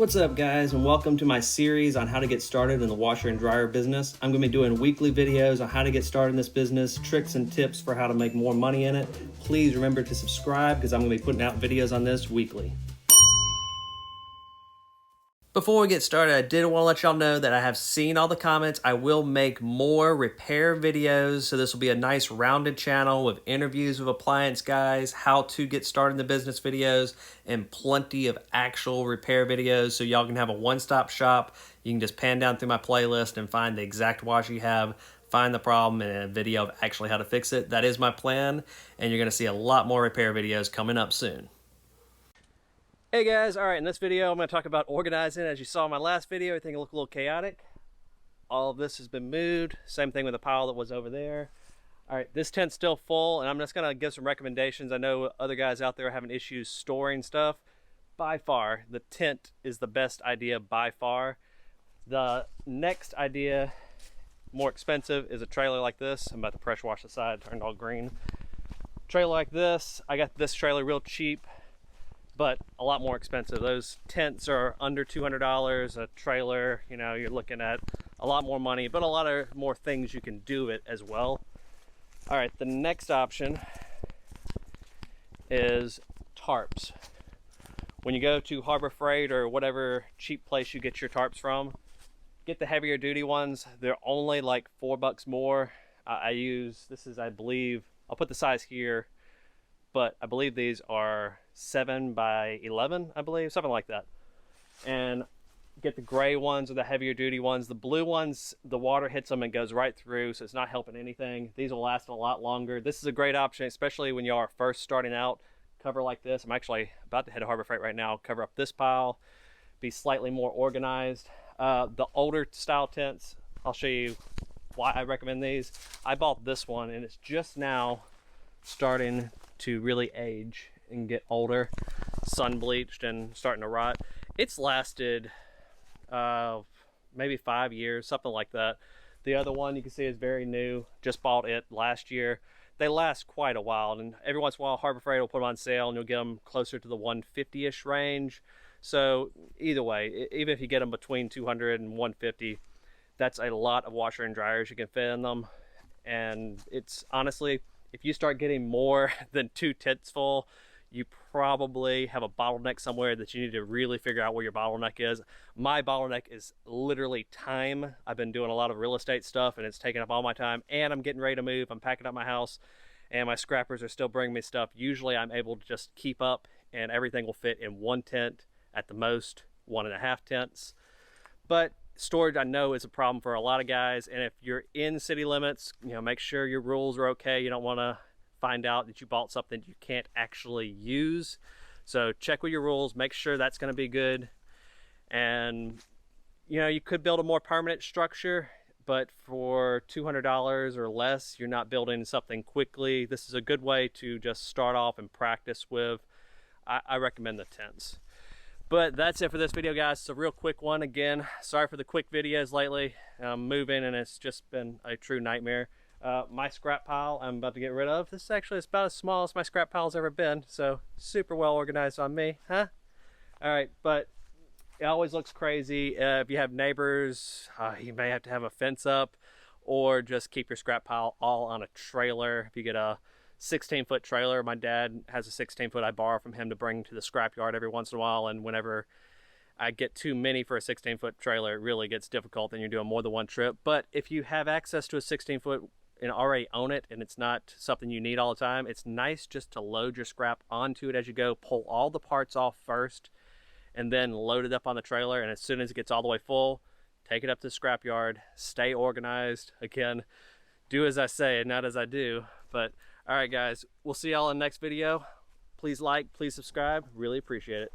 What's up, guys, and welcome to my series on how to get started in the washer and dryer business. I'm going to be doing weekly videos on how to get started in this business, tricks and tips for how to make more money in it. Please remember to subscribe because I'm going to be putting out videos on this weekly. Before we get started, I did want to let y'all know that I have seen all the comments. I will make more repair videos, so this will be a nice rounded channel with interviews with appliance guys, how to get started in the business videos, and plenty of actual repair videos, so y'all can have a one-stop shop. You can just pan down through my playlist and find the exact washer you have, find the problem, and a video of actually how to fix it. That is my plan, and you're going to see a lot more repair videos coming up soon. Hey guys, alright, in this video I'm going to talk about organizing. As you saw in my last video, everything looked a little chaotic. All of this has been moved. Same thing with the pile that was over there. Alright, this tent's still full, and I'm just going to give some recommendations. I know other guys out there are having issues storing stuff. By far, the tent is the best idea by far. The next idea, more expensive, is a trailer like this. I'm about to pressure wash the side, turned all green. Trailer like this. I got this trailer real cheap, but a lot more expensive. Those tents are under $200. A trailer, you know, you're looking at a lot more money, but a lot of more things you can do it as well. All right, the next option is tarps. When you go to Harbor Freight or whatever cheap place you get your tarps from, get the heavier duty ones. They're only like $4 more. I use, this is, I believe, I'll put the size here, but I believe these are 7 by 11, I believe, something like that. And get the gray ones or the heavier duty ones. The blue ones, the water hits them and goes right through, so it's not helping anything. These will last a lot longer. This is a great option, especially when you are first starting out. Cover like this. I'm actually about to head to Harbor Freight right now. Cover up this pile, be slightly more organized. The older style tents, I'll show you why I recommend these. I bought this one, and it's just now starting to really age and get older, sun bleached and starting to rot. It's lasted maybe 5 years, something like that. The other one you can see is very new, just bought it last year. They last quite a while, and every once in a while Harbor Freight will put them on sale and you'll get them closer to the 150-ish range. So either way, even if you get them between 200 and 150, that's a lot of washer and dryers you can fit in them. And it's honestly, if you start getting more than 2 tents full, you probably have a bottleneck somewhere that you need to really figure out where your bottleneck is. My bottleneck is literally time. I've been doing a lot of real estate stuff, and it's taking up all my time, and I'm getting ready to move. I'm packing up my house, and my scrappers are still bringing me stuff. Usually I'm able to just keep up, and everything will fit in 1 tent, at the most 1.5 tents. But storage, I know, is a problem for a lot of guys, and if you're in city limits, you know, make sure your rules are okay. You don't want to find out that you bought something you can't actually use. So check with your rules, make sure that's going to be good. And you know, you could build a more permanent structure, but for $200 or less, you're not building something quickly. This is a good way to just start off and practice with. I recommend the tents. But that's it for this video, guys. It's a real quick one. Again, sorry for the quick videos lately. I'm moving and it's just been a true nightmare. My scrap pile I'm about to get rid of. This is actually about as small as my scrap pile's ever been, so super well organized on me, huh? All right, but it always looks crazy. If you have neighbors, you may have to have a fence up, or just keep your scrap pile all on a trailer. If you get a 16-foot trailer, my dad has a 16-foot I borrow from him to bring to the scrapyard every once in a while, and whenever I get too many for a 16-foot trailer, it really gets difficult and you're doing more than one trip. But if you have access to a 16-foot and already own it, and it's not something you need all the time, it's nice just to load your scrap onto it as you go, pull all the parts off first, and then load it up on the trailer. And as soon as it gets all the way full, take it up to the scrapyard. Stay organized. Again, do as I say and not as I do. But all right, guys, we'll see y'all in the next video. Please like, please subscribe. Really appreciate it.